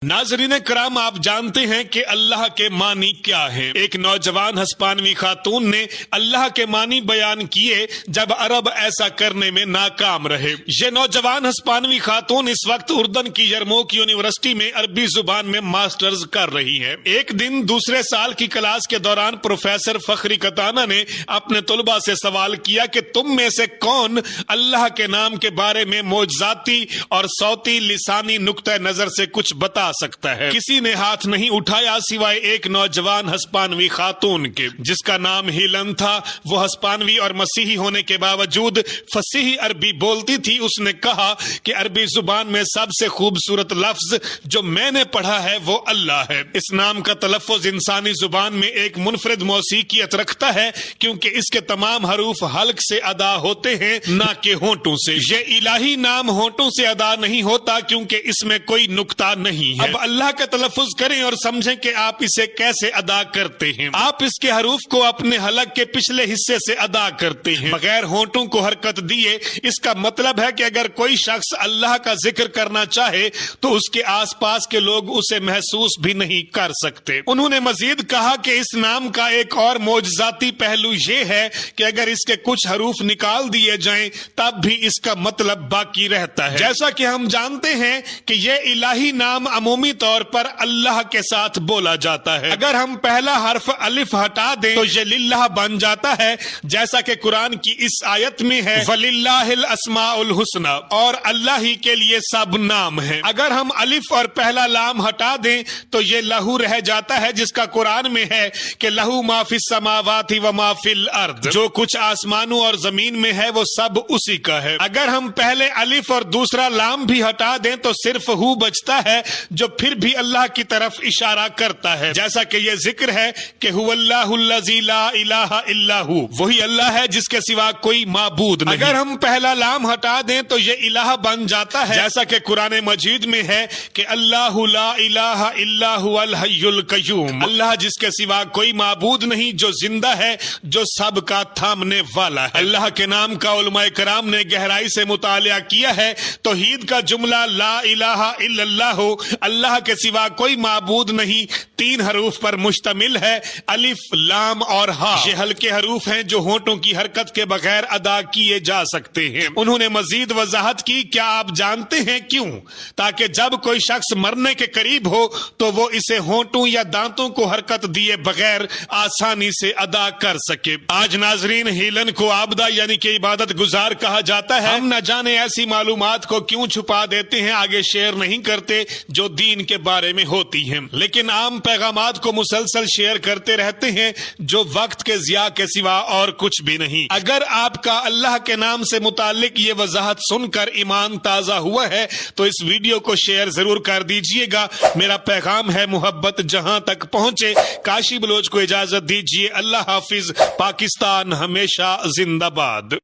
नाज़रीन करام, आप जानते हैं कि अल्लाह के मानी क्या है। एक नौजवान हस्पानवी खातून ने अल्लाह के मानी बयान किए जब अरब ऐसा करने में नाकाम रहे। ये नौजवान हस्पानवी खातून इस वक्त उर्दन की यरमूक यूनिवर्सिटी में अरबी जुबान में मास्टर्स कर रही है। एक दिन दूसरे साल की क्लास के दौरान प्रोफेसर फखरी कताना ने अपने तुलबा से सवाल किया कि तुम में से कौन अल्लाह के नाम के बारे में मोजजाती और सौती लिसानी नुक्ता नजर से कुछ बता सकता है। किसी ने हाथ नहीं उठाया सिवाय एक नौजवान हस्पानवी खातून के, जिसका नाम हीलन था। वो हस्पानवी और मसीही होने के बावजूद फसीही अरबी बोलती थी। उसने कहा कि अरबी जुबान में सबसे खूबसूरत लफ्ज जो मैंने पढ़ा है वो अल्लाह है। इस नाम का तलफ़्फ़ुज़ इंसानी जुबान में एक मुनफरिद मौसीकियत रखता है, क्योंकि इसके तमाम हरूफ हल्क से अदा होते हैं, ना कि होंठों से। ये इलाही नाम होंठों से अदा नहीं होता, क्योंकि इसमें कोई नुक्ता नहीं है। अब अल्लाह का तलफ़्फ़ुज़ करें और समझें कि आप इसे कैसे अदा करते हैं। आप इसके हरूफ को अपने हलक के पिछले हिस्से से अदा करते हैं, बगैर होंठों को हरकत दिए। इसका मतलब है कि अगर कोई शख्स अल्लाह का जिक्र करना चाहे तो उसके आसपास के लोग उसे महसूस भी नहीं कर सकते। उन्होंने मजीद कहा कि इस नाम का एक और मोजजाती पहलू ये है कि अगर इसके कुछ हरूफ निकाल दिए जाएं तब भी इसका मतलब बाकी रहता है। जैसा कि हम जानते हैं कि यह इलाही नाम अमूमी तौर पर अल्लाह के साथ बोला जाता है। अगर हम पहला हर्फ अलिफ हटा दें तो ये लिल्लाह बन जाता है, जैसा कि कुरान की इस आयत में है, वलिल्लाहिल अस्माउल हुस्ना, और अल्लाह ही के लिए सब नाम है। अगर हम अलिफ और पहला लाम हटा दें तो ये लहू रह जाता है, जिसका कुरान में है कि लहू माफिस समावाति व माफिल अर्द, जो कुछ आसमानों और जमीन में है वो सब उसी का है। अगर हम पहले अलिफ और दूसरा लाम भी हटा दें तो सिर्फ हु बचता है, जो फिर भी अल्लाह की तरफ इशारा करता है, जैसा कि यह जिक्र है कि हुवल्लाहुल्लज़ी ला इलाहा इल्ला हु, वही अल्लाह है जिसके सिवा कोई माबूद नहीं। अगर हम पहला लाम हटा दें तो यह इलाह बन जाता है, जैसा कि कुरान मजीद में है कि अल्लाहु ला इलाहा इल्ला हुवल हय्युल कय्यूम, अल्लाह जिसके सिवा कोई माबूद नहीं, जो जिंदा है, जो सब का थामने वाला है। अल्लाह के नाम का उलमाए कराम ने गहराई से मुतालिया किया है। तौहीद का जुमला ला इलाहा इल्लल्लाह, अल्लाह के सिवा कोई माबूद नहीं, 3 हरूफ पर मुश्तमिल है, अलिफ, लाम और हा। ये हल्के हरूफ हैं जो होंठों की हरकत के बगैर अदा किए जा सकते हैं। उन्होंने मजीद वजाहत की, क्या आप जानते हैं क्यों? ताकि जब कोई शख्स मरने के करीब हो तो वो इसे होंठों या दांतों को हरकत दिए बगैर आसानी से अदा कर सके। आज नाजरीन, हीलन को आबदा यानी कि इबादत गुजार कहा जाता है। हम न जाने ऐसी मालूमात को क्यों छुपा देते हैं, आगे शेयर नहीं करते जो दीन के बारे में होती हैं, लेकिन आम पैगामात को मुसलसल शेयर करते रहते हैं जो वक्त के ज़िया के सिवा और कुछ भी नहीं। अगर आपका अल्लाह के नाम से मुतालिक ये वजाहत सुनकर ईमान ताजा हुआ है तो इस वीडियो को शेयर जरूर कर दीजिएगा। मेरा पैगाम है, मोहब्बत जहां तक पहुंचे। काशी बलोच को इजाजत दीजिए। अल्लाह हाफिज। पाकिस्तान हमेशा जिंदाबाद।